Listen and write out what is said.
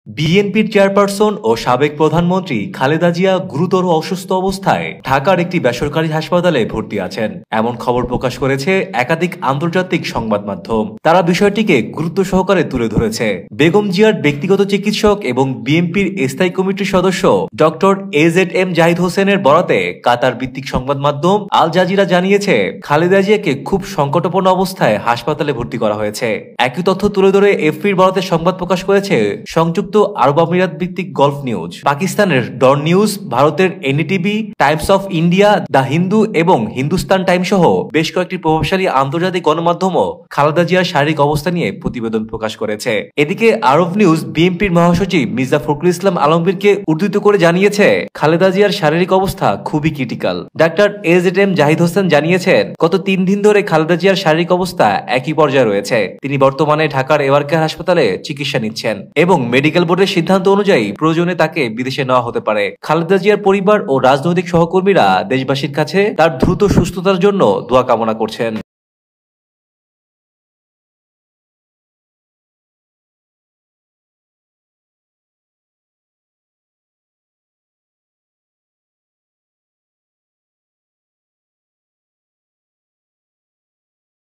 বিএনপির চেয়ারপারসন ও সাবেক প্রধানমন্ত্রী খালেদা জিয়া গুরুতর অসুস্থ অবস্থায় ঢাকার একটি বেসরকারি হাসপাতালে ভর্তি আছেন, এমন খবর প্রকাশ করেছে একাধিক আন্তর্জাতিক সংবাদ মাধ্যম। তারা বিষয়টিকে গুরুত্ব সহকারে তুলে ধরেছে। বেগম জিয়ার ব্যক্তিগত চিকিৎসক এবং বিএনপির স্থায়ী কমিটির সদস্য ডক্টর AZM জাহিদ হোসেনের বরাতে কাতার ভিত্তিক সংবাদ মাধ্যম আল জাজিরা জানিয়েছে, খালেদা জিয়াকে খুব সংকটাপন্ন অবস্থায় হাসপাতালে ভর্তি করা হয়েছে। একই তথ্য তুলে ধরে এফপির বরাতে সংবাদ প্রকাশ করেছে সংযুক্ত আরব আমিরাত ভিত্তিক গলফ নিউজ, পাকিস্তানের ডন নিউজ, ভারতের NDTV, Times of India, the Hindu এবং হিন্দুস্তান টাইম সহ বেশ কয়েকটি প্রভাবশালী আন্তর্জাতিক গণমাধ্যমও খালেদা জিয়ার শারীরিক অবস্থা নিয়ে প্রতিবেদন প্রকাশ করেছে। এদিকে আরব নিউজ বিএনপির মহাসচিব মির্জা ফখরুল ইসলাম আলমগীরকে উদ্ধৃত করে জানিয়েছে, খালেদা জিয়ার শারীরিক অবস্থা খুবই critical. Doctor AZM Zahid Hossain জানিয়েছেন, গত 3 দিন ধরে খালেদা জিয়ার শারীরিক অবস্থা একই পর্যায়ে রয়েছে। তিনি বর্তমানে ঢাকার এভারকেয়ার হাসপাতালে চিকিৎসা নিচ্ছেন এবং মেডিকেল বোর্ডের সিদ্ধান্ত অনুযায়ী প্রয়োজনে তাকে বিদেশে নেওয়া হতে পারে। খালেদা জিয়ার পরিবার ও রাজনৈতিক সহকর্মীরা দেশবাসীর কাছে তার দ্রুত সুস্থতার জন্য দোয়া কামনা করছেন।